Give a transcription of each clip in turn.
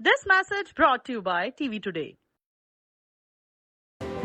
This message brought to you by TV Today.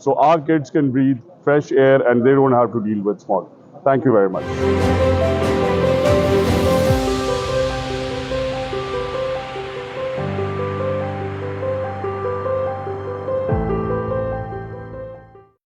so our kids can breathe fresh air and they don't have to deal with smog. Thank you very much.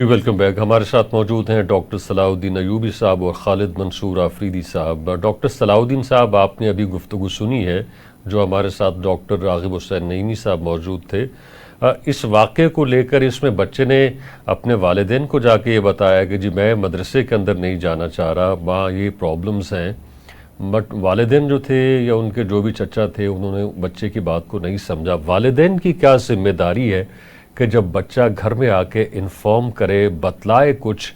Welcome back. ہمارے ساتھ موجود ہیں doctor صلاح الدین ایوبی صاحب اور خالد منصور آفریدی صاحب. Doctor صلاح الدین صاحب، آپ نے ابھی گفتگو سنی ہے جو ہمارے ساتھ ڈاکٹر راغب حسین نعیمی صاحب موجود تھے. اس واقعے کو لے کر اس میں بچے نے اپنے والدین کو جا کے یہ بتایا کہ جی میں مدرسے کے اندر نہیں جانا چاہ رہا، وہاں یہ پرابلمز ہیں. بٹ والدین جو تھے یا ان کے جو بھی چچا تھے انہوں نے بچے کی بات کو نہیں سمجھا. والدین کی کیا ذمہ داری ہے کہ جب بچہ گھر میں آ کے انفارم کرے، بتلائے کچھ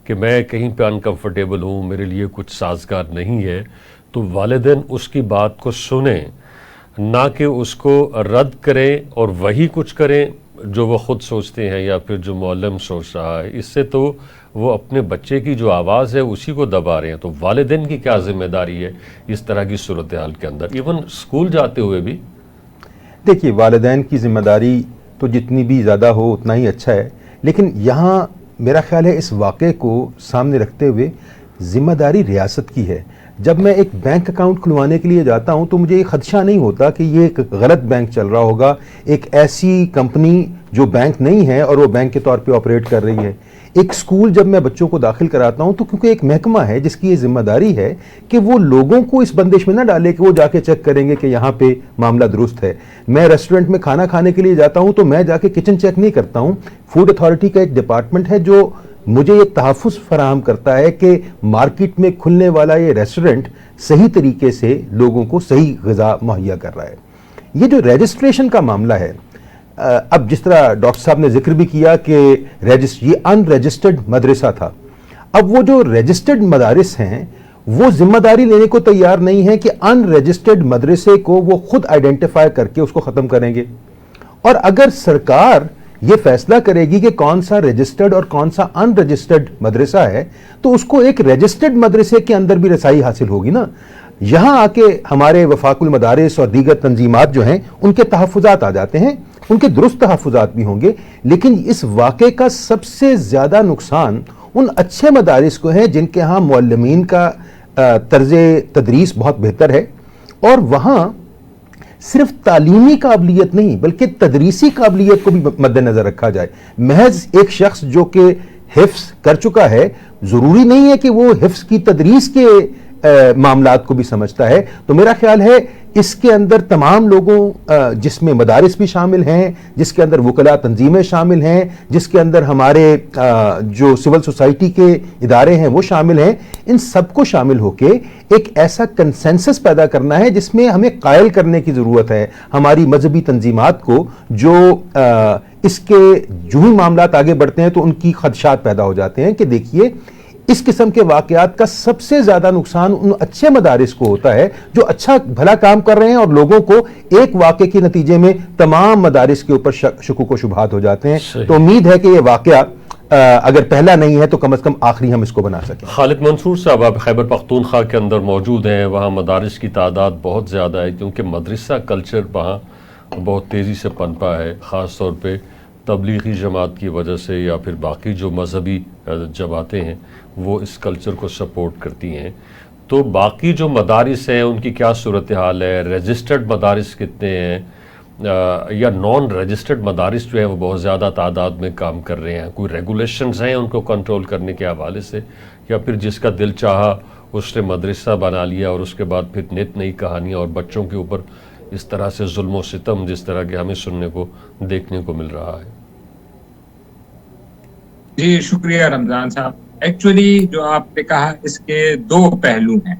کہ میں کہیں پہ انکمفرٹیبل ہوں، میرے لیے کچھ سازگار نہیں ہے، تو والدین اس کی بات کو سنیں، نہ کہ اس کو رد کریں اور وہی کچھ کریں جو وہ خود سوچتے ہیں یا پھر جو معلم سوچ رہا ہے. اس سے تو وہ اپنے بچے کی جو آواز ہے اسی کو دبا رہے ہیں. تو والدین کی کیا ذمہ داری ہے اس طرح کی صورتحال کے اندر، ایون اسکول جاتے ہوئے بھی؟ دیکھیے، والدین کی ذمہ داری تو جتنی بھی زیادہ ہو اتنا ہی اچھا ہے، لیکن یہاں میرا خیال ہے اس واقعے کو سامنے رکھتے ہوئے ذمہ داری ریاست کی ہے. جب میں ایک بینک اکاؤنٹ کھلوانے کے لیے جاتا ہوں تو مجھے یہ خدشہ نہیں ہوتا کہ یہ ایک غلط بینک چل رہا ہوگا، ایک ایسی کمپنی جو بینک نہیں ہے اور وہ بینک کے طور پہ آپریٹ کر رہی ہے. ایک اسکول جب میں بچوں کو داخل کراتا ہوں تو کیونکہ ایک محکمہ ہے جس کی یہ ذمہ داری ہے کہ وہ لوگوں کو اس بندش میں نہ ڈالے کہ وہ جا کے چیک کریں گے کہ یہاں پہ معاملہ درست ہے. میں ریسٹورنٹ میں کھانا کھانے کے لیے جاتا ہوں تو میں جا کے کچن چیک نہیں کرتا ہوں. فوڈ اتھارٹی کا ایک ڈپارٹمنٹ ہے جو مجھے یہ تحفظ فراہم کرتا ہے کہ مارکیٹ میں کھلنے والا یہ ریسٹورنٹ صحیح طریقے سے لوگوں کو صحیح غذا مہیا کر رہا ہے. یہ جو رجسٹریشن کا معاملہ ہے، اب جس طرح ڈاکٹر صاحب نے ذکر بھی کیا کہ یہ ان رجسٹرڈ مدرسہ تھا. اب وہ جو رجسٹرڈ مدارس ہیں وہ ذمہ داری لینے کو تیار نہیں ہے کہ ان رجسٹرڈ مدرسے کو وہ خود آئیڈینٹیفائی کر کے اس کو ختم کریں گے. اور اگر سرکار یہ فیصلہ کرے گی کہ کون سا رجسٹرڈ اور کون سا ان رجسٹرڈ مدرسہ ہے تو اس کو ایک رجسٹرڈ مدرسے کے اندر بھی رسائی حاصل ہوگی نا. یہاں آ کے ہمارے وفاق المدارس اور دیگر تنظیمات جو ہیں ان کے تحفظات آ جاتے ہیں، ان کے درست تحفظات بھی ہوں گے، لیکن اس واقعے کا سب سے زیادہ نقصان ان اچھے مدارس کو ہے جن کے ہاں معلمین کا طرز تدریس بہت بہتر ہے اور وہاں صرف تعلیمی قابلیت نہیں بلکہ تدریسی قابلیت کو بھی مد نظر رکھا جائے. محض ایک شخص جو کہ حفظ کر چکا ہے ضروری نہیں ہے کہ وہ حفظ کی تدریس کے معاملات کو بھی سمجھتا ہے. تو میرا خیال ہے اس کے اندر تمام لوگوں، جس میں مدارس بھی شامل ہیں، جس کے اندر وکلاء تنظیمیں شامل ہیں، جس کے اندر ہمارے جو سول سوسائٹی کے ادارے ہیں وہ شامل ہیں، ان سب کو شامل ہو کے ایک ایسا کنسنسس پیدا کرنا ہے جس میں ہمیں قائل کرنے کی ضرورت ہے ہماری مذہبی تنظیمات کو جو اس کے جو ہی معاملات آگے بڑھتے ہیں تو ان کی خدشات پیدا ہو جاتے ہیں کہ دیکھیے اس قسم کے واقعات کا سب سے زیادہ نقصان ان اچھے مدارس کو ہوتا ہے جو اچھا بھلا کام کر رہے ہیں اور لوگوں کو ایک واقعے کے نتیجے میں تمام مدارس کے اوپر شکوک و شبہات ہو جاتے ہیں. تو امید ہے کہ یہ واقعہ اگر پہلا نہیں ہے تو کم از کم آخری ہم اس کو بنا سکیں. خالد منصور صاحب، آپ خیبر پختونخوا کے اندر موجود ہیں، وہاں مدارس کی تعداد بہت زیادہ ہے کیونکہ مدرسہ کلچر وہاں بہت تیزی سے پنپا ہے، خاص طور پہ تبلیغی جماعت کی وجہ سے یا پھر باقی جو مذہبی جماعتیں ہیں وہ اس کلچر کو سپورٹ کرتی ہیں. تو باقی جو مدارس ہیں ان کی کیا صورتحال ہے؟ رجسٹرڈ مدارس کتنے ہیں یا نان رجسٹرڈ مدارس جو ہیں وہ بہت زیادہ تعداد میں کام کر رہے ہیں؟ کوئی ریگولیشنز ہیں ان کو کنٹرول کرنے کے حوالے سے، یا پھر جس کا دل چاہا اس نے مدرسہ بنا لیا اور اس کے بعد پھر نت نئی کہانیاں اور بچوں کے اوپر اس طرح سے ظلم و ستم جس طرح کے ہمیں سننے کو دیکھنے کو مل رہا ہے؟ جی شکریہ رمضان صاحب. ایکچولی جو آپ نے کہا اس کے دو پہلو ہیں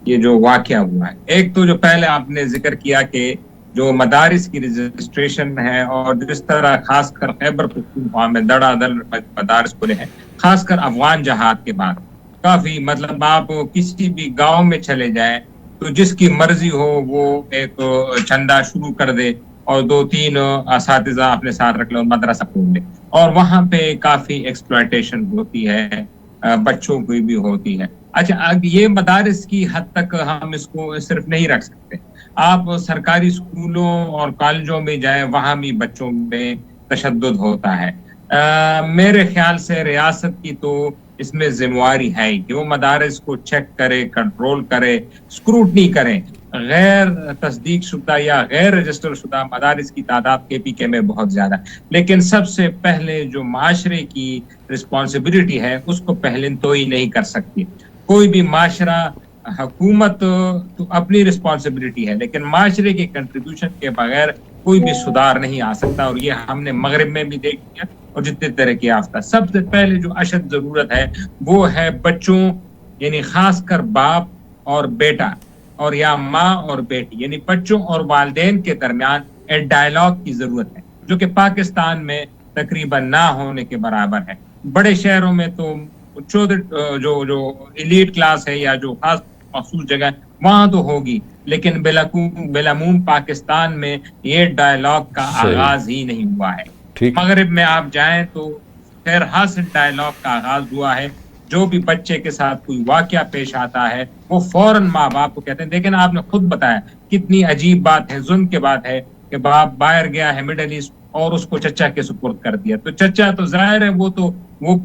یہ جو واقعہ ہوا ہے. ایک تو جو پہلے آپ نے ذکر کیا کہ جو مدارس کی رجسٹریشن ہے اور جس طرح خاص کر خیبر پختونخوا میں دڑا دڑ مدارس کھلے ہیں، خاص کر افغان جہاد کے بعد کافی، مطلب آپ کسی بھی گاؤں میں چلے جائیں تو جس کی مرضی ہو وہ ایک چندہ شروع کر دے اور 2-3 اساتذہ اپنے ساتھ رکھ لے اور مدرسہ کھول لے، اور وہاں پہ کافی ایکسپلائٹیشن ہوتی ہے، بچوں کی بھی ہوتی ہے. اچھا، یہ مدارس کی حد تک ہم اس کو صرف نہیں رکھ سکتے. آپ سرکاری اسکولوں اور کالجوں میں جائیں وہاں بھی بچوں میں تشدد ہوتا ہے. میرے خیال سے ریاست کی تو اس میں ذمہ داری ہے کہ وہ مدارس کو چیک کرے، کنٹرول کرے، اسکروٹنی کرے. غیر تصدیق شدہ یا غیر رجسٹر شدہ مدارس کی تعداد KPK میں بہت زیادہ، لیکن سب سے پہلے جو معاشرے کی رسپانسبلٹی ہے اس کو پہلے تو ہی نہیں کر سکتی کوئی بھی معاشرہ. حکومت تو اپنی رسپانسبلٹی ہے، لیکن معاشرے کے کنٹریبیوشن کے بغیر کوئی بھی سدھار نہیں آ سکتا، اور یہ ہم نے مغرب میں بھی دیکھ لیا اور جتنے ترقی یافتہ. سب سے پہلے جو اشد ضرورت ہے وہ ہے بچوں، یعنی خاص کر باپ اور بیٹا اور یا ماں اور بیٹی، یعنی بچوں اور والدین کے درمیان ایک ڈائلاگ کی ضرورت ہے، جو کہ پاکستان میں تقریباً نہ ہونے کے برابر ہے. بڑے شہروں میں تو جو ایلیٹ کلاس ہے یا جو خاص مخصوص جگہ وہاں تو ہوگی، لیکن بالعموم پاکستان میں یہ ڈائلاگ کا آغاز ہی نہیں ہوا ہے. مغرب میں آپ جائیں تو خیر حاصل ڈائلاگ کا آغاز ہوا ہے. جو بھی بچے کے ساتھ کوئی واقعہ پیش آتا ہے وہ فوراً ماں باپ کو کہتے ہیں. لیکن آپ نے خود بتایا کتنی عجیب بات ہے، ظلم کی بات ہے کہ باپ باہر گیا ہے مڈل ایسٹ اور اس کو چچا کے سپرد کر دیا. تو چچا تو ظاہر ہے وہ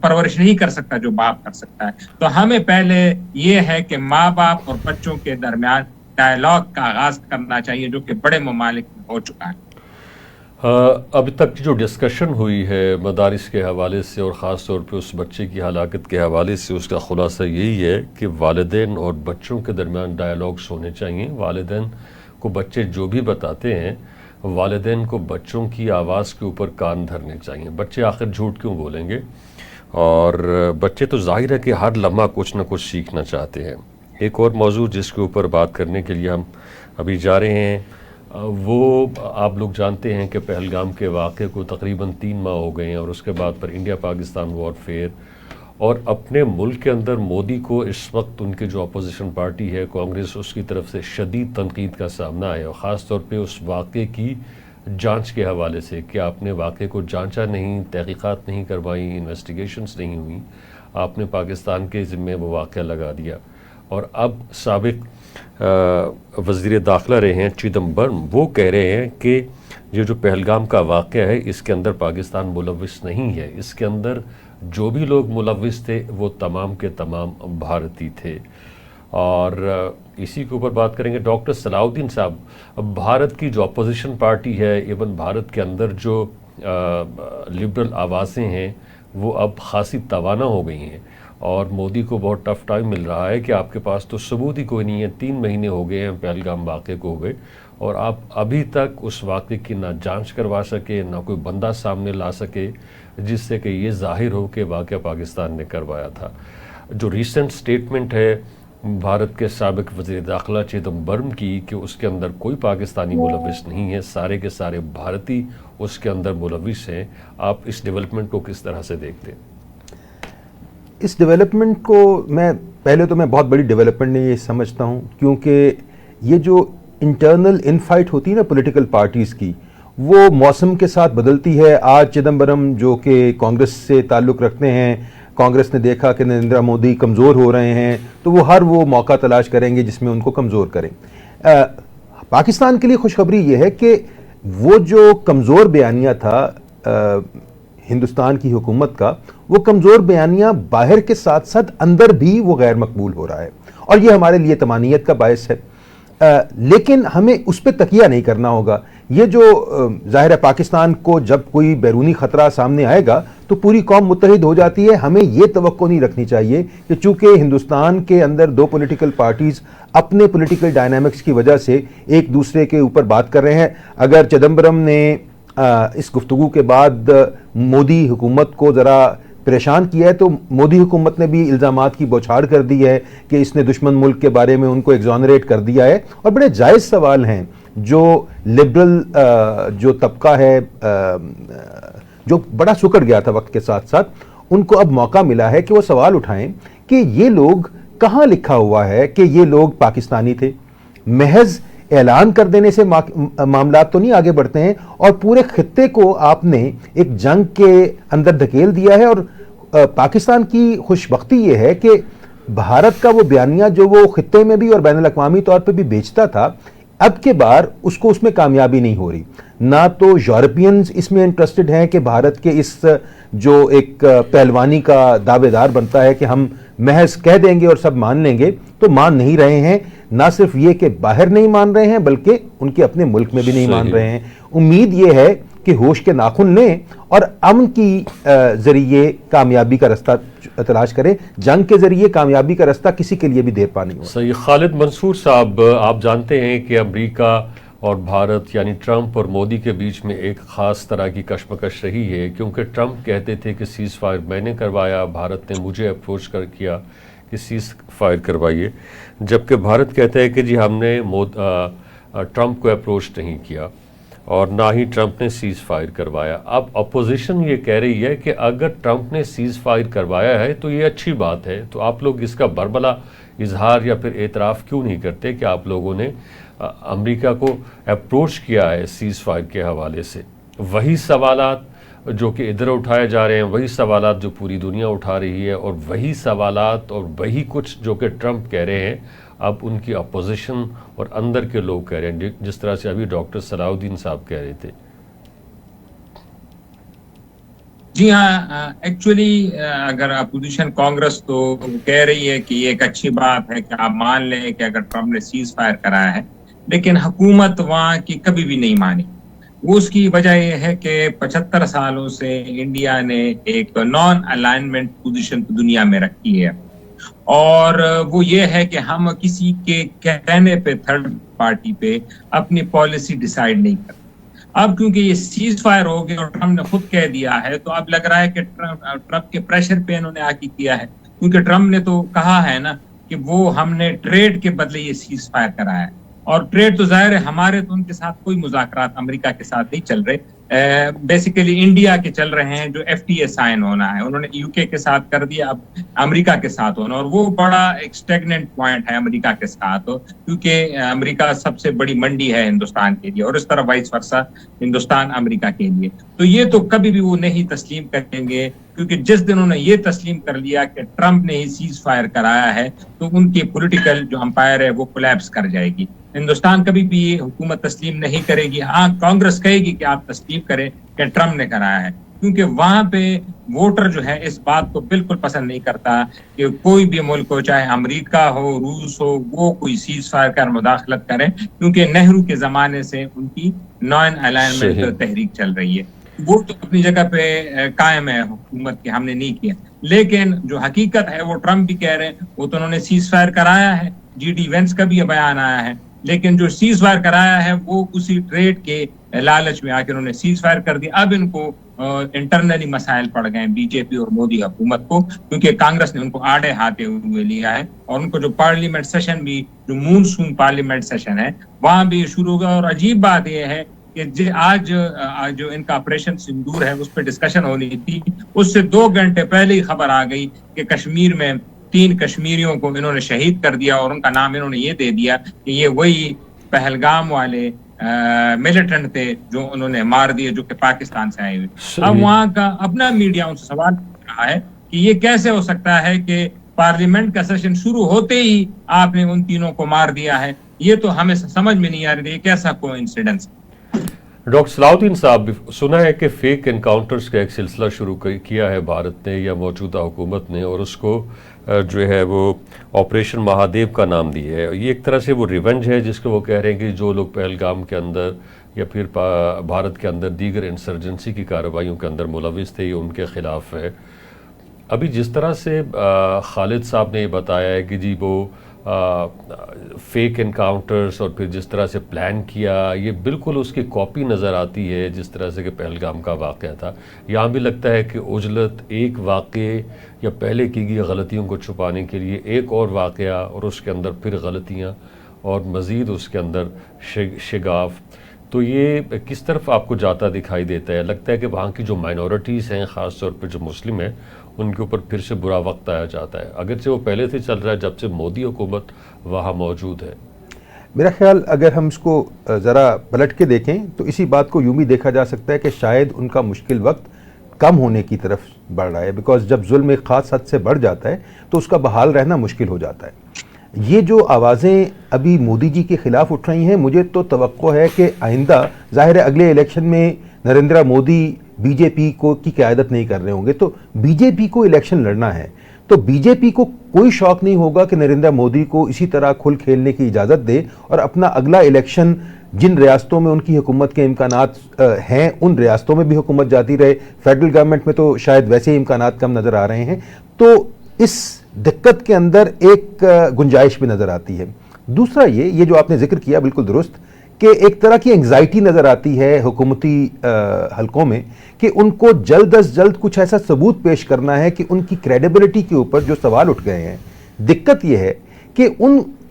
پرورش نہیں کر سکتا جو باپ کر سکتا ہے. تو ہمیں پہلے یہ ہے کہ ماں باپ اور بچوں کے درمیان ڈائلاگ کا آغاز کرنا چاہیے، جو کہ بڑے ممالک میں ہو چکا ہے. ابھی تک جو ڈسکشن ہوئی ہے مدارس کے حوالے سے اور خاص طور پہ اس بچے کی ہلاکت کے حوالے سے، اس کا خلاصہ یہی ہے کہ والدین اور بچوں کے درمیان ڈائلاگس ہونے چاہیے. والدین کو بچے جو بھی بتاتے ہیں، والدین کو بچوں کی آواز کے اوپر کان دھرنے چاہیے. بچے آخر جھوٹ کیوں بولیں گے؟ اور بچے تو ظاہر ہے کہ ہر لمحہ کچھ نہ کچھ سیکھنا چاہتے ہیں. ایک اور موضوع جس کے اوپر بات کرنے کے لیے ہم ابھی جا رہے ہیں، وہ آپ لوگ جانتے ہیں کہ پہلگام کے واقعے کو تقریباً 3 ماہ ہو گئے ہیں، اور اس کے بعد پر انڈیا پاکستان وارفیئر، اور اپنے ملک کے اندر مودی کو اس وقت ان کے جو اپوزیشن پارٹی ہے کانگریس، اس کی طرف سے شدید تنقید کا سامنا ہے، اور خاص طور پہ اس واقعے کی جانچ کے حوالے سے کہ آپ نے واقعے کو جانچا نہیں، تحقیقات نہیں کروائیں، انویسٹیگیشنز نہیں ہوئیں، آپ نے پاکستان کے ذمے وہ واقعہ لگا دیا. اور اب سابق وزیر داخلہ رہے ہیں چدمبرم، وہ کہہ رہے ہیں کہ یہ جو پہلگام کا واقعہ ہے اس کے اندر پاکستان ملوث نہیں ہے، اس کے اندر جو بھی لوگ ملوث تھے وہ تمام کے تمام بھارتی تھے. اور اسی کے اوپر بات کریں گے. ڈاکٹر صلاح الدین صاحب، بھارت کی جو اپوزیشن پارٹی ہے، ایون بھارت کے اندر جو لبرل آوازیں ہیں وہ اب خاصی توانا ہو گئی ہیں، اور مودی کو بہت ٹف ٹائم مل رہا ہے کہ آپ کے پاس تو ثبوت ہی کوئی نہیں ہے. 3 مہینے ہو گئے ہیں پہلگام واقعے کو ہو گئے، اور آپ ابھی تک اس واقعے کی نہ جانچ کروا سکے، نہ کوئی بندہ سامنے لا سکے جس سے کہ یہ ظاہر ہو کہ واقعہ پاکستان نے کروایا تھا. جو ریسنٹ سٹیٹمنٹ ہے بھارت کے سابق وزیر داخلہ چدمبرم کی کہ اس کے اندر کوئی پاکستانی ملوث نہیں ہے، سارے کے سارے بھارتی اس کے اندر ملوث ہیں، آپ اس ڈیولپمنٹ کو کس طرح سے دیکھتے ہیں؟ اس ڈیولپمنٹ کو میں بہت بڑی ڈیولپمنٹ نہیں یہ سمجھتا ہوں، کیونکہ یہ جو انٹرنل ان فائٹ ہوتی ہے نا پولیٹیکل پارٹیز کی، وہ موسم کے ساتھ بدلتی ہے. آج چدمبرم جو کہ کانگریس سے تعلق رکھتے ہیں، کانگریس نے دیکھا کہ نریندر مودی کمزور ہو رہے ہیں تو وہ ہر وہ موقع تلاش کریں گے جس میں ان کو کمزور کریں. پاکستان کے لیے خوشخبری یہ ہے کہ وہ جو کمزور بیانیہ تھا ہندوستان کی حکومت کا، وہ کمزور بیانیہ باہر کے ساتھ ساتھ اندر بھی وہ غیر مقبول ہو رہا ہے، اور یہ ہمارے لیے طمانینت کا باعث ہے. لیکن ہمیں اس پہ تکیہ نہیں کرنا ہوگا. یہ جو ظاہر ہے پاکستان کو جب کوئی بیرونی خطرہ سامنے آئے گا تو پوری قوم متحد ہو جاتی ہے. ہمیں یہ توقع نہیں رکھنی چاہیے کہ چونکہ ہندوستان کے اندر 2 پولیٹیکل پارٹیز اپنے پولیٹیکل ڈائنامکس کی وجہ سے ایک دوسرے کے اوپر بات کر رہے ہیں. اگر چدمبرم نے اس گفتگو کے بعد مودی حکومت کو ذرا پریشان کیا ہے تو مودی حکومت نے بھی الزامات کی بوچھاڑ کر دی ہے کہ اس نے دشمن ملک کے بارے میں ان کو ایگزونریٹ کر دیا ہے. اور بڑے جائز سوال ہیں جو لبرل جو طبقہ ہے جو بڑا سکڑ گیا تھا وقت کے ساتھ ساتھ، ان کو اب موقع ملا ہے کہ وہ سوال اٹھائیں کہ یہ لوگ کہاں لکھا ہوا ہے کہ یہ لوگ پاکستانی تھے. محض اعلان کر دینے سے معاملات تو نہیں آگے بڑھتے ہیں، اور پورے خطے کو آپ نے ایک جنگ کے اندر دھکیل دیا ہے. اور پاکستان کی خوش بختی یہ ہے کہ بھارت کا وہ بیانیہ جو وہ خطے میں بھی اور بین الاقوامی طور پہ بھی بیچتا تھا، اب کے بار اس کو اس میں کامیابی نہیں ہو رہی. نہ تو یورپینز اس میں انٹرسٹڈ ہیں کہ بھارت کے اس جو ایک پہلوانی کا دعوے دار بنتا ہے کہ ہم محض کہہ دیں گے اور سب مان لیں گے تو مان نہیں رہے ہیں. نہ صرف یہ کہ باہر نہیں مان رہے ہیں بلکہ ان کے اپنے ملک میں بھی نہیں مان رہے ہیں. امید یہ ہے کہ ہوش کے ناخن لیں اور امن کی ذریعے کامیابی کا رستہ تلاش کریں. جنگ کے ذریعے کامیابی کا رستہ کسی کے لیے بھی دیر پا نہیں ہو. صحیح. خالد منصور صاحب، آپ جانتے ہیں کہ امریکہ اور بھارت یعنی ٹرمپ اور مودی کے بیچ میں ایک خاص طرح کی کشمکش رہی ہے، کیونکہ ٹرمپ کہتے تھے کہ سیز فائر میں نے کروایا، بھارت نے مجھے اپروچ کیا کہ سیز فائر کروائیے، جبکہ بھارت کہتا ہے کہ جی ہم نے ٹرمپ کو اپروچ نہیں کیا اور نہ ہی ٹرمپ نے سیز فائر کروایا. اب اپوزیشن یہ کہہ رہی ہے کہ اگر ٹرمپ نے سیز فائر کروایا ہے تو یہ اچھی بات ہے، تو آپ لوگ اس کا بربلا اظہار یا پھر اعتراف کیوں نہیں کرتے کہ آپ لوگوں نے امریکہ کو اپروچ کیا ہے سیز فائر کے حوالے سے؟ وہی سوالات جو کہ ادھر اٹھائے جا رہے ہیں، وہی سوالات جو پوری دنیا اٹھا رہی ہے، اور وہی سوالات اور وہی کچھ جو کہ ٹرمپ کہہ رہے ہیں اب ان کی اپوزیشن اور اندر کے لوگ کہہ رہے ہیں، جس طرح سے ابھی ڈاکٹر صلاح الدین صاحب کہہ رہے تھے. جی ہاں، ایکچولی اگر اپوزیشن کانگریس تو کہہ رہی ہے کہ یہ ایک اچھی بات ہے کہ آپ مان لیں کہ اگر ٹرمپ نے سیز فائر کرایا ہے، لیکن حکومت وہاں کی کبھی بھی نہیں مانی. وہ اس کی وجہ یہ ہے کہ 75 سالوں سے انڈیا نے ایک نان الائنمنٹ پوزیشن دنیا میں رکھی ہے، اور وہ یہ ہے کہ ہم کسی کے کہنے پہ تھرڈ پارٹی پہ اپنی پالیسی ڈیسائیڈ نہیں کرتے. اب کیونکہ یہ سیز فائر ہو گیا اور ٹرمپ نے خود کہہ دیا ہے، تو اب لگ رہا ہے کہ ٹرمپ کے پریشر پہ انہوں نے آ کے کیا ہے، کیونکہ ٹرمپ نے تو کہا ہے نا کہ وہ ہم نے ٹریڈ کے بدلے یہ سیز فائر کرایا ہے. اور ٹریڈ تو ظاہر ہے ہمارے تو ان کے ساتھ کوئی مذاکرات امریکہ کے ساتھ نہیں چل رہے، بیسیکلی انڈیا کے چل رہے ہیں جو ایف ٹی اے سائن ہونا ہے. انہوں نے یو کے کے ساتھ کر دیا، اب امریکہ کے ساتھ ہونا، اور وہ بڑا ایک اسٹیگننٹ پوائنٹ ہے امریکہ کے ساتھ، کیونکہ امریکہ سب سے بڑی منڈی ہے ہندوستان کے لیے، اور اس طرح وائس ورسا ہندوستان امریکہ کے لیے. تو یہ تو کبھی بھی وہ نہیں تسلیم کریں گے، کیونکہ جس دن انہوں نے یہ تسلیم کر لیا کہ ٹرمپ نے ہی سیز فائر کرایا ہے تو ان کی پولیٹیکل جو امپائر ہے وہ کولیپس کر جائے گی. ہندوستان کبھی بھی یہ حکومت تسلیم نہیں کرے گی. ہاں، کانگریس کہے گی کہ آپ تسلیم کریں کہ ٹرمپ نے کرایا ہے، کیونکہ وہاں پہ ووٹر جو ہے اس بات کو بالکل پسند نہیں کرتا کہ کوئی بھی ملک ہو، چاہے امریکہ ہو، روس ہو، وہ کوئی سیز فائر کر مداخلت کریں، کیونکہ نہرو کے زمانے سے ان کی نان الائنمنٹ تحریک چل رہی ہے. وہ تو اپنی جگہ پہ قائم ہے حکومت کی، ہم نے نہیں کیا. لیکن جو حقیقت ہے وہ ٹرمپ بھی کہہ رہے ہیں، وہ تو انہوں نے سیز فائر کرایا ہے. جی ڈی وینس کا بھی بیان آیا ہے، لیکن جو سیز فائر کرایا ہے وہ اسی ٹریڈ کے لالچ میں آ کے انہوں نے سیز فائر کر دیا. اب ان کو انٹرنلی مسائل پڑ گئے ہیں بی جے پی اور مودی حکومت کو، کیونکہ کانگریس نے ان کو آڑے ہاتھے ہوئے لیا ہے، اور ان کو جو پارلیمنٹ سیشن بھی، جو مونسون پارلیمنٹ سیشن ہے، وہاں بھی شروع ہو گیا. اور عجیب بات یہ ہے کہ آج جو ان کا آپریشن سندور ہے اس پہ ڈسکشن ہونی تھی، اس سے 2 گھنٹے پہلے ہی خبر آ گئی کہ کشمیر میں 3 کشمیریوں کو انہوں نے شہید کر دیا، اور ان کا نام انہوں نے یہ دے دیا کہ یہ وہی پہلگام والے ملیٹنٹ تھے جو انہوں نے مار دیے، جو کہ پاکستان سے آئے ہوئے. اب وہاں کا اپنا میڈیا ان سے سوال کر رہا ہے کہ یہ کیسے ہو سکتا ہے کہ پارلیمنٹ کا سیشن شروع ہوتے ہی آپ نے ان تینوں کو مار دیا ہے. یہ تو ہمیں سمجھ میں نہیں آ رہی، یہ کیسا کوئنسیڈنس. ڈاکٹر صلاح الدین صاحب، سنا ہے کہ فیک انکاؤنٹرز کا ایک سلسلہ شروع کیا ہے بھارت نے یا موجودہ حکومت نے، اور اس کو جو ہے وہ آپریشن مہادیو کا نام دیا ہے. یہ ایک طرح سے وہ ریونج ہے جس کو وہ کہہ رہے ہیں کہ جو لوگ پہلگام کے اندر یا پھر بھارت کے اندر دیگر انسرجنسی کی کارروائیوں کے اندر ملوث تھے، یہ ان کے خلاف ہے. ابھی جس طرح سے خالد صاحب نے یہ بتایا ہے کہ جی وہ فیک انکاؤنٹرز اور پھر جس طرح سے پلان کیا، یہ بالکل اس کی کاپی نظر آتی ہے جس طرح سے کہ پہلگام کا واقعہ تھا. یہاں بھی لگتا ہے کہ عجلت، ایک واقعے یا پہلے کی گئی غلطیوں کو چھپانے کے لیے ایک اور واقعہ، اور اس کے اندر پھر غلطیاں، اور مزید اس کے اندر شگاف. تو یہ کس طرف آپ کو جاتا دکھائی دیتا ہے؟ لگتا ہے کہ وہاں کی جو مائنورٹیز ہیں، خاص طور پر جو مسلم ہیں، ان کے اوپر پھر سے برا وقت آیا جاتا ہے، اگرچہ وہ پہلے سے چل رہا ہے جب سے مودی حکومت وہاں موجود ہے. میرا خیال اگر ہم اس کو ذرا پلٹ کے دیکھیں تو اسی بات کو یوں بھی دیکھا جا سکتا ہے کہ شاید ان کا مشکل وقت کم ہونے کی طرف بڑھ رہا ہے، بیکاز جب ظلم ایک خاص حد سے بڑھ جاتا ہے تو اس کا بحال رہنا مشکل ہو جاتا ہے. یہ جو آوازیں ابھی مودی جی کے خلاف اٹھ رہی ہیں، مجھے تو توقع ہے کہ آئندہ ظاہر ہے اگلے الیکشن میں نریندر مودی بی جے پی کی قیادت نہیں کر رہے ہوں گے، تو بی جے پی کو الیکشن لڑنا ہے تو بی جے پی کو کوئی شوق نہیں ہوگا کہ نریندر مودی کو اسی طرح کھل کھیلنے کی اجازت دے اور اپنا اگلا الیکشن جن ریاستوں میں ان کی حکومت کے امکانات ہیں ان ریاستوں میں بھی حکومت جاتی رہے. فیڈرل گورنمنٹ میں تو شاید ویسے ہی امکانات کم نظر آ رہے ہیں. تو اس دقت کے اندر ایک گنجائش بھی نظر آتی ہے. دوسرا یہ جو آپ نے ذکر کیا بالکل درست کہ ایک طرح کی انگزائٹی نظر آتی ہے حکومتی حلقوں میں کہ ان کو جلد از جلد کچھ ایسا ثبوت پیش کرنا ہے کہ ان کی کریڈیبلٹی کے اوپر جو سوال اٹھ گئے ہیں. دقت یہ ہے کہ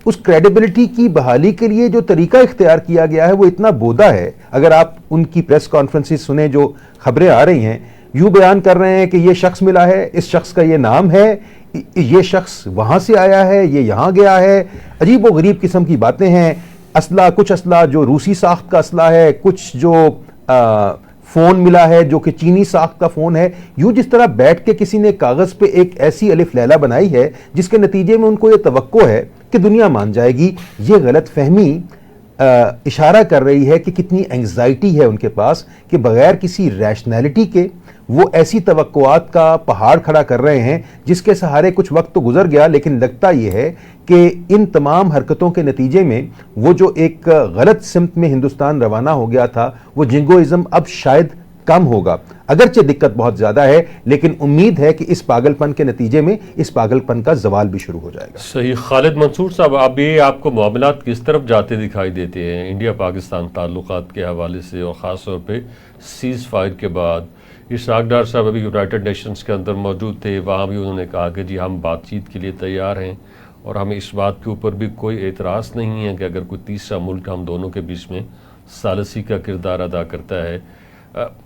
اس کریڈیبلٹی کی بحالی کے لیے جو طریقہ اختیار کیا گیا ہے وہ اتنا بودا ہے. اگر آپ ان کی پریس کانفرنسز سنیں جو خبریں آ رہی ہیں یوں بیان کر رہے ہیں کہ یہ شخص ملا ہے, اس شخص کا یہ نام ہے, یہ شخص وہاں سے آیا ہے, یہ یہاں گیا ہے. عجیب و غریب قسم کی باتیں ہیں. کچھ اسلحہ جو روسی ساخت کا اسلحہ ہے, کچھ جو فون ملا ہے جو کہ چینی ساخت کا فون ہے. یوں جس طرح بیٹھ کے کسی نے کاغذ پہ ایک ایسی الف لیلا بنائی ہے جس کے نتیجے میں ان کو یہ توقع ہے کہ دنیا مان جائے گی. یہ غلط فہمی اشارہ کر رہی ہے کہ کتنی انگزائٹی ہے ان کے پاس کہ بغیر کسی ریشنلٹی کے وہ ایسی توقعات کا پہاڑ کھڑا کر رہے ہیں جس کے سہارے کچھ وقت تو گزر گیا, لیکن لگتا یہ ہے کہ ان تمام حرکتوں کے نتیجے میں وہ جو ایک غلط سمت میں ہندوستان روانہ ہو گیا تھا وہ جنگوازم اب شاید کم ہوگا. اگرچہ دقت بہت زیادہ ہے لیکن امید ہے کہ اس پاگل پن کے نتیجے میں اس پاگل پن کا زوال بھی شروع ہو جائے گا. صحیح. خالد منصور صاحب, ابھی آپ کو معاملات کس طرف جاتے دکھائی دیتے ہیں انڈیا پاکستان تعلقات کے حوالے سے, اور خاص طور پہ سیز فائر کے بعد؟ اشراق ڈار صاحب ابھی یونائٹڈ نیشنز کے اندر موجود تھے, وہاں بھی انہوں نے کہا کہ جی ہم بات چیت کے لیے تیار ہیں اور ہمیں اس بات کے اوپر بھی کوئی اعتراض نہیں ہے کہ اگر کوئی تیسرا ملک ہم دونوں کے بیچ میں ثالثی کا کردار ادا کرتا ہے.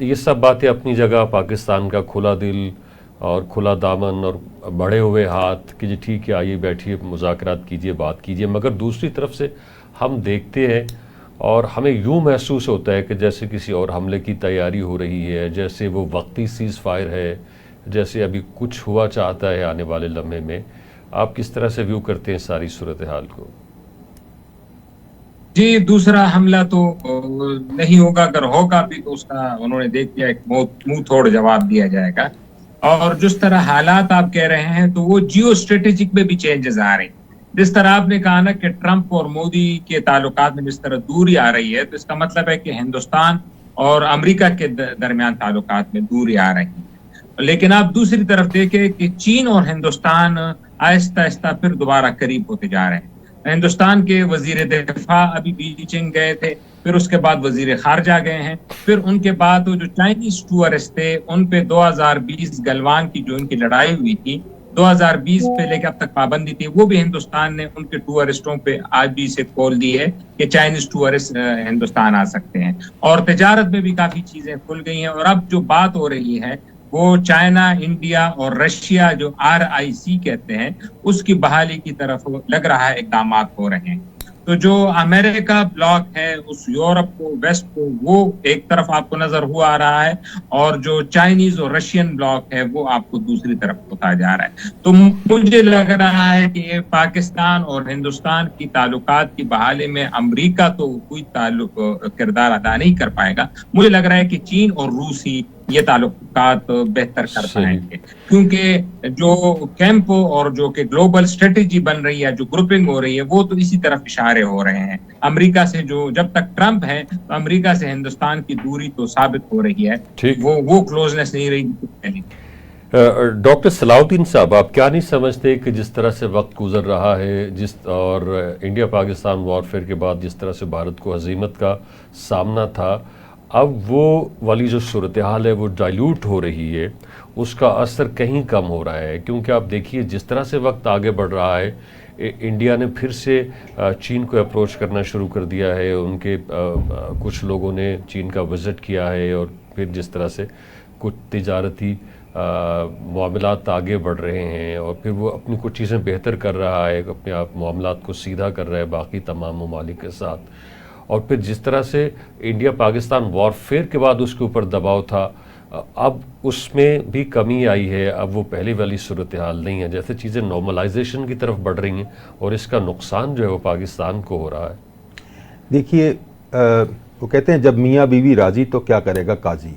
یہ سب باتیں اپنی جگہ, پاکستان کا کھلا دل اور کھلا دامن اور بڑھے ہوئے ہاتھ کہ جی ٹھیک ہے آئیے بیٹھیے مذاکرات کیجیے بات کیجیے, مگر دوسری طرف سے ہم دیکھتے ہیں اور ہمیں یوں محسوس ہوتا ہے کہ جیسے کسی اور حملے کی تیاری ہو رہی ہے, جیسے وہ وقتی سیز فائر ہے, جیسے ابھی کچھ ہوا چاہتا ہے آنے والے لمحے میں. آپ کس طرح سے ویو کرتے ہیں ساری صورتحال کو؟ جی, دوسرا حملہ تو نہیں ہوگا, اگر ہوگا بھی تو اس کا انہوں نے دیکھ لیا ایک منہ توڑ جواب دیا جائے گا. اور جس طرح حالات آپ کہہ رہے ہیں تو وہ جیو اسٹریٹجک میں بھی چینجز آ رہے ہیں. جس طرح آپ نے کہا نا کہ ٹرمپ اور مودی کے تعلقات میں جس طرح دوری آ رہی ہے تو اس کا مطلب ہے کہ ہندوستان اور امریکہ کے درمیان تعلقات میں دوری آ رہی ہے. لیکن آپ دوسری طرف دیکھیں کہ چین اور ہندوستان آہستہ آہستہ پھر دوبارہ قریب ہوتے جا رہے ہیں. ہندوستان کے وزیر دفاع ابھی بیجنگ گئے تھے, پھر اس کے بعد وزیر خارجہ گئے ہیں, پھر ان کے بعد جو چائنیز ٹورسٹ تھے ان پہ 2020 گلوان کی جو ان کی لڑائی ہوئی تھی 2020 پہ لے کے اب تک پابندی تھی, وہ بھی ہندوستان نے ان کے ٹورسٹوں پہ آج بھی سے کھول دی ہے کہ چائنیز ٹورسٹ ہندوستان آ سکتے ہیں. اور تجارت میں بھی کافی چیزیں کھل گئی ہیں. اور اب جو بات ہو رہی ہے وہ چائنا, انڈیا اور رشیا جو RIC کہتے ہیں اس کی بحالی کی طرف لگ رہا ہے اقدامات ہو رہے ہیں. تو جو امریکہ بلاک ہے اس یورپ کو, ویسٹ کو, وہ ایک طرف آپ کو نظر ہوا آ رہا ہے, اور جو چائنیز اور رشین بلاک ہے وہ آپ کو دوسری طرف ہوتا جا رہا ہے. تو مجھے لگ رہا ہے کہ پاکستان اور ہندوستان کی تعلقات کی بحالی میں امریکہ تو کوئی کردار ادا نہیں کر پائے گا. مجھے لگ رہا ہے کہ چین اور روس ہی یہ تعلقات بہتر کر پائیں گے, کیونکہ جو کیمپ اور جو کہ گلوبل اسٹریٹجی بن رہی ہے, جو گروپنگ ہو رہی ہے, وہ تو اسی طرف اشارے ہو رہے ہیں. امریکہ سے جو جب تک ٹرمپ ہے تو امریکہ سے ہندوستان کی دوری تو ثابت ہو رہی ہے, وہ کلوزنس نہیں رہی. ڈاکٹر صلاح الدین صاحب, آپ کیا نہیں سمجھتے کہ جس طرح سے وقت گزر رہا ہے اور انڈیا پاکستان وارفیئر کے بعد جس طرح سے بھارت کو ہزیمت کا سامنا تھا, اب وہ والی جو صورتحال ہے وہ ڈائلیوٹ ہو رہی ہے, اس کا اثر کہیں کم ہو رہا ہے؟ کیونکہ آپ دیکھیے جس طرح سے وقت آگے بڑھ رہا ہے, انڈیا نے پھر سے چین کو اپروچ کرنا شروع کر دیا ہے. ان کے کچھ لوگوں نے چین کا وزٹ کیا ہے, اور پھر جس طرح سے کچھ تجارتی معاملات آگے بڑھ رہے ہیں, اور پھر وہ اپنی کچھ چیزیں بہتر کر رہا ہے, اپنے آپ معاملات کو سیدھا کر رہا ہے باقی تمام ممالک کے ساتھ. اور پھر جس طرح سے انڈیا پاکستان وارفیئر کے بعد اس کے اوپر دباؤ تھا, اب اس میں بھی کمی آئی ہے. اب وہ پہلے والی صورتحال نہیں ہے, جیسے چیزیں نارملائزیشن کی طرف بڑھ رہی ہیں, اور اس کا نقصان جو ہے وہ پاکستان کو ہو رہا ہے. دیکھیے, وہ کہتے ہیں جب میاں بیوی راضی تو کیا کرے گا قاضی.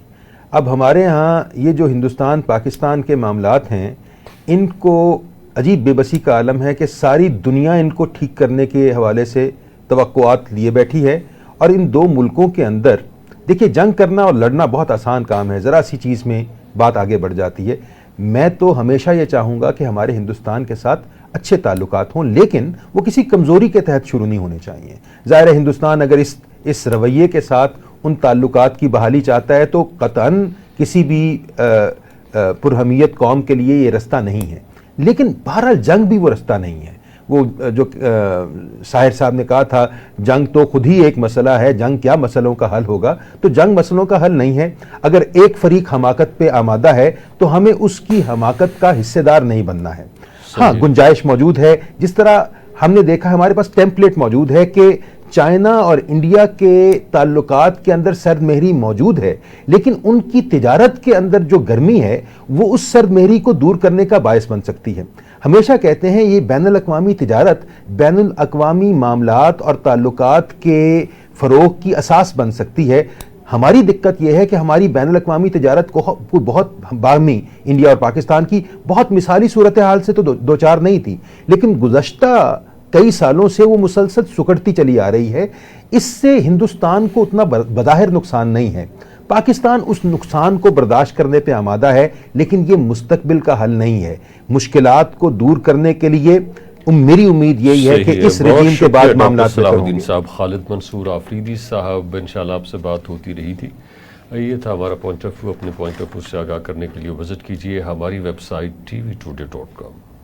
اب ہمارے ہاں یہ جو ہندوستان پاکستان کے معاملات ہیں ان کو عجیب بے بسی کا عالم ہے کہ ساری دنیا ان کو ٹھیک کرنے کے حوالے سے توقعات لیے بیٹھی ہے، اور ان دو ملکوں کے اندر دیکھیے جنگ کرنا اور لڑنا بہت آسان کام ہے، ذرا سی چیز میں بات آگے بڑھ جاتی ہے۔ میں تو ہمیشہ یہ چاہوں گا کہ ہمارے ہندوستان کے ساتھ اچھے تعلقات ہوں، لیکن وہ کسی کمزوری کے تحت شروع نہیں ہونے چاہیے۔ ظاہر ہے ہندوستان اگر اس رویے کے ساتھ ان تعلقات کی بحالی چاہتا ہے تو قطعاً کسی بھی پرہمیت قوم کے لیے یہ رستہ نہیں ہے، لیکن بہرحال جنگ بھی وہ رستہ نہیں ہے۔ وہ جو ساحر صاحب نے کہا تھا جنگ تو خود ہی ایک مسئلہ ہے، جنگ کیا مسئلوں کا حل ہوگا، تو جنگ مسئلوں کا حل نہیں ہے۔ اگر ایک فریق حماقت پہ آمادہ ہے تو ہمیں اس کی حماقت کا حصے دار نہیں بننا ہے۔ ہاں گنجائش موجود ہے، جس طرح ہم نے دیکھا ہمارے پاس ٹیمپلیٹ موجود ہے کہ چائنا اور انڈیا کے تعلقات کے اندر سرد مہری موجود ہے، لیکن ان کی تجارت کے اندر جو گرمی ہے وہ اس سرد مہری کو دور کرنے کا باعث بن سکتی ہے۔ ہمیشہ کہتے ہیں یہ بین الاقوامی تجارت بین الاقوامی معاملات اور تعلقات کے فروغ کی اساس بن سکتی ہے۔ ہماری دقت یہ ہے کہ ہماری بین الاقوامی تجارت کو بہت باہمی انڈیا اور پاکستان کی بہت مثالی صورتحال سے تو دوچار نہیں تھی، لیکن گزشتہ کئی سالوں سے وہ مسلسل سکڑتی چلی آ رہی ہے۔ اس سے ہندوستان کو اتنا بظاہر نقصان نہیں ہے، پاکستان اس نقصان کو برداشت کرنے پہ آمادہ ہے، لیکن یہ مستقبل کا حل نہیں ہے۔ مشکلات کو دور کرنے کے لیے میری امید یہی ہے کہ اس رجیم کے بعد معاملات صلاح الدین صاحب، خالد منصور آفریدی صاحب، انشاءاللہ آپ سے بات ہوتی رہی تھی۔ یہ تھا ہمارا پوائنٹ آف ویو۔ اپنے پوائنٹ آف ویو سے آگاہ کرنے کے لیے وزٹ کیجیے ہماری ویب سائٹ tvtoday.com۔